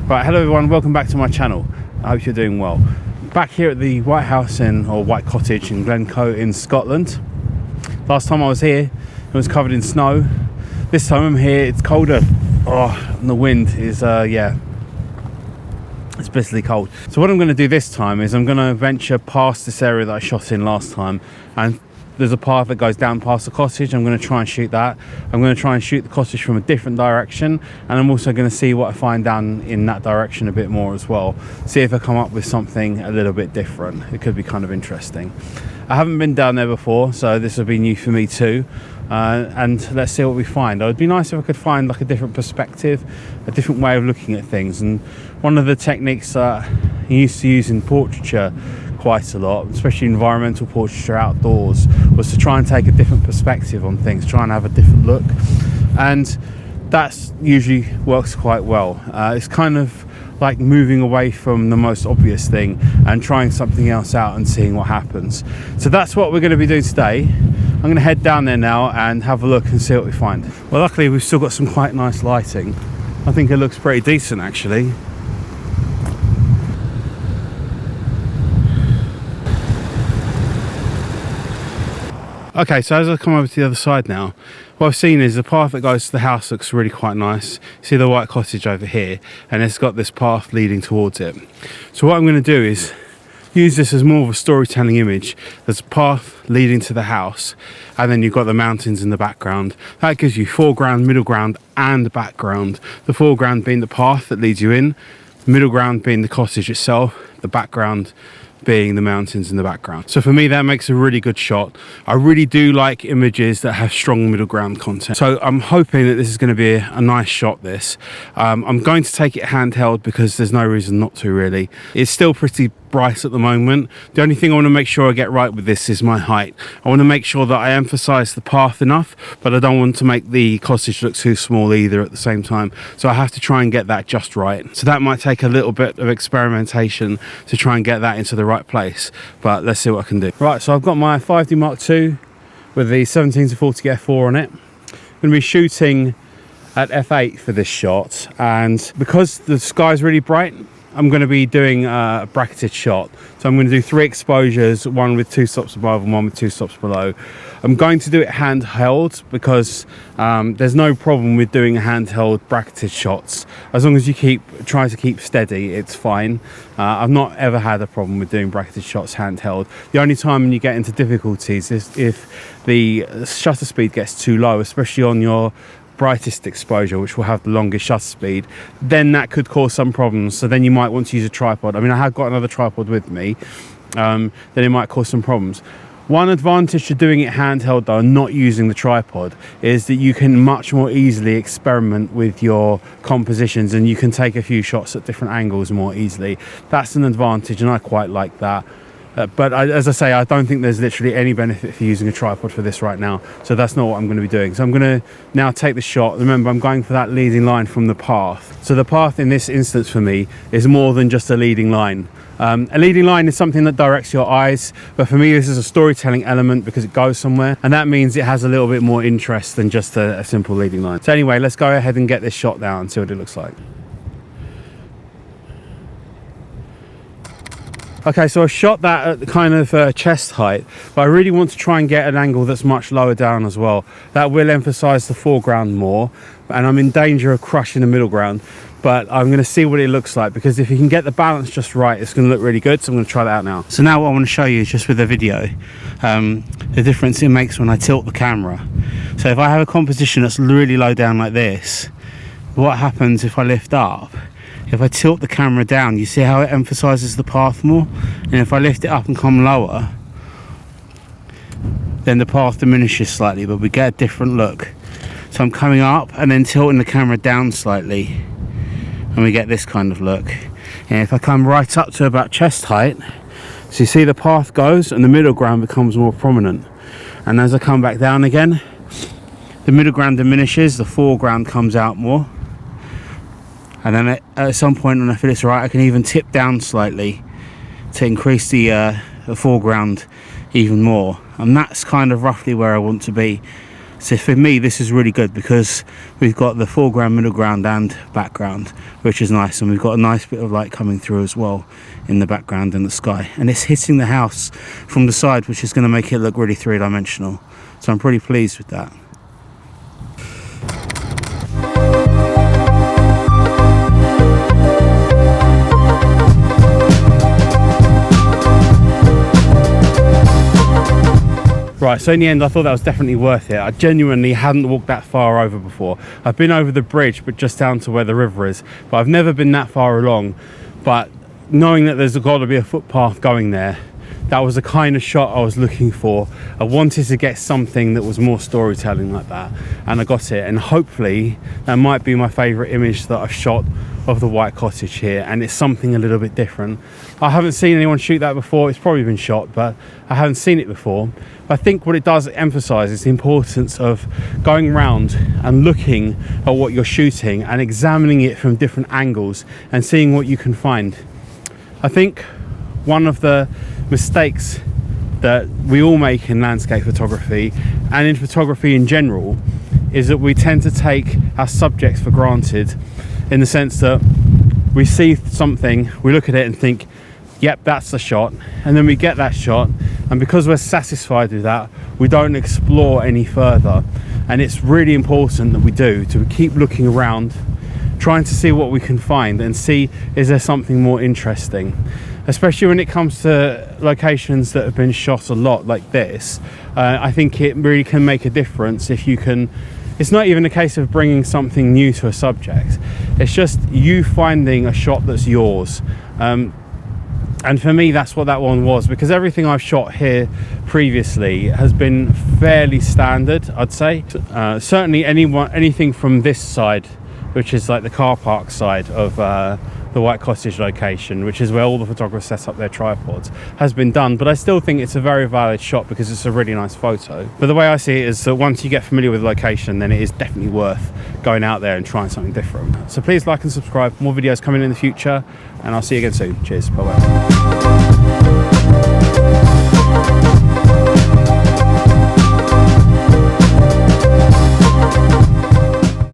Right, hello everyone, welcome back to my channel. I hope you're doing well. Back here at the White House or White Cottage in Glencoe in Scotland. Last time I was here, it was covered in snow. This time I'm here, it's colder. Oh, and the wind is, yeah, it's bitterly cold. So what I'm going to do this time is I'm going to venture past this area that I shot in last time, and there's a path that goes down past the cottage. I'm going to try and shoot that. I'm going to try and shoot the cottage from a different direction, and I'm also going to see what I find down in that direction a bit more as well. See if I come up with something a little bit different. It could be kind of interesting. I haven't been down there before, so this will be new for me too. And let's see what we find. It would be nice if I could find like a different perspective, a different way of looking at things. And one of the techniques that I used to use in portraiture quite a lot, especially environmental portraiture outdoors, was to try and take a different perspective on things, try and have a different look, and that's usually works quite well. It's kind of like moving away from the most obvious thing and trying something else out and seeing what happens. So that's what we're going to be doing today. I'm going to head down there now and have a look and see what we find. Well, luckily we've still got some quite nice lighting. I think it looks pretty decent actually. Okay, so as I come over to the other side now, what I've seen is the path that goes to the house looks really quite nice. See the white cottage over here, and it's got this path leading towards it. So what I'm going to do is use this as more of a storytelling image. There's a path leading to the house, and then you've got the mountains in the background. That gives you foreground, middle ground, and background. The foreground being the path that leads you in, the middle ground being the cottage itself, the background being the mountains in the background. So for me, that makes a really good shot. I really do like images that have strong middle ground content. So I'm hoping that this is going to be a nice shot, this. I'm going to take it handheld because there's no reason not to really. It's still pretty bright at the moment. The only thing I want to make sure I get right with this is my height. I want to make sure that I emphasize the path enough, but I don't want to make the cottage look too small either at the same time. So I have to try and get that just right. So that might take a little bit of experimentation to try and get that into the right place, but let's see what I can do. Right, so I've got my 5D Mark II with the 17-40 f4 on it. I'm going to be shooting at f8 for this shot, and because the sky's really bright, I'm going to be doing a bracketed shot. So I'm going to do 3 exposures, one with 2 stops above and one with 2 stops below. I'm going to do it handheld because there's no problem with doing handheld bracketed shots. As long as you try to keep steady, it's fine. I've not ever had a problem with doing bracketed shots handheld. The only time when you get into difficulties is if the shutter speed gets too low, especially on your brightest exposure, which will have the longest shutter speed. Then that could cause some problems, so then you might want to use a tripod. I mean, I have got another tripod with me, then it might cause some problems. One advantage to doing it handheld though, not using the tripod, is that you can much more easily experiment with your compositions, and you can take a few shots at different angles more easily. That's an advantage, and I quite like that. But as I say, I don't think there's literally any benefit for using a tripod for this right now. So that's not what I'm going to be doing. So I'm going to now take the shot. Remember, I'm going for that leading line from the path. So the path in this instance for me is more than just a leading line. A leading line is something that directs your eyes, but for me this is a storytelling element because it goes somewhere, and that means it has a little bit more interest than just a simple leading line. So anyway, let's go ahead and get this shot now and see what it looks like. Okay, so I shot that at the kind of chest height, but I really want to try and get an angle that's much lower down as well. That will emphasize the foreground more, and I'm in danger of crushing the middle ground, but I'm going to see what it looks like, because if you can get the balance just right, it's going to look really good. So I'm going to try that out now. So now what I want to show you is just with the video, the difference it makes when I tilt the camera. So if I have a composition that's really low down like this, what happens if I lift up? If I tilt the camera down, you see how it emphasizes the path more? And if I lift it up and come lower, then the path diminishes slightly, but we get a different look. So I'm coming up and then tilting the camera down slightly, and we get this kind of look. And if I come right up to about chest height, so you see the path goes and the middle ground becomes more prominent. And as I come back down again, the middle ground diminishes, the foreground comes out more. And then at some point when I feel it's right, I can even tip down slightly to increase the foreground even more. And that's kind of roughly where I want to be. So for me, this is really good because we've got the foreground, middle ground and background, which is nice. And we've got a nice bit of light coming through as well in the background and the sky. And it's hitting the house from the side, which is going to make it look really three-dimensional. So I'm pretty pleased with that. Right, so in the end I thought that was definitely worth it. I genuinely hadn't walked that far over before. I've been over the bridge, but just down to where the river is, but I've never been that far along. But knowing that there's got to be a footpath going there, that was the kind of shot I was looking for. I wanted to get something that was more storytelling like that, and I got it. And hopefully that might be my favourite image that I've shot of the white cottage here, and it's something a little bit different. I haven't seen anyone shoot that before. It's probably been shot, but I haven't seen it before. I think what it does emphasize is the importance of going around and looking at what you're shooting and examining it from different angles and seeing what you can find. I think one of the mistakes that we all make in landscape photography and in photography in general is that we tend to take our subjects for granted, in the sense that we see something, we look at it and think, yep, that's the shot, and then we get that shot, and because we're satisfied with that, we don't explore any further. And it's really important that we do, to keep looking around, trying to see what we can find and see, is there something more interesting, especially when it comes to locations that have been shot a lot like this. I think it really can make a difference if you can. It's not even a case of bringing something new to a subject, it's just you finding a shot that's yours. And for me, that's what that one was, because everything I've shot here previously has been fairly standard, I'd say. Certainly anything from this side, which is like the car park side of the white cottage location, which is where all the photographers set up their tripods, has been done. But I still think it's a very valid shot because it's a really nice photo. But the way I see it is that once you get familiar with the location, then it is definitely worth going out there and trying something different. So please like and subscribe. More videos coming in the future, and I'll see you again soon. Cheers. Bye bye.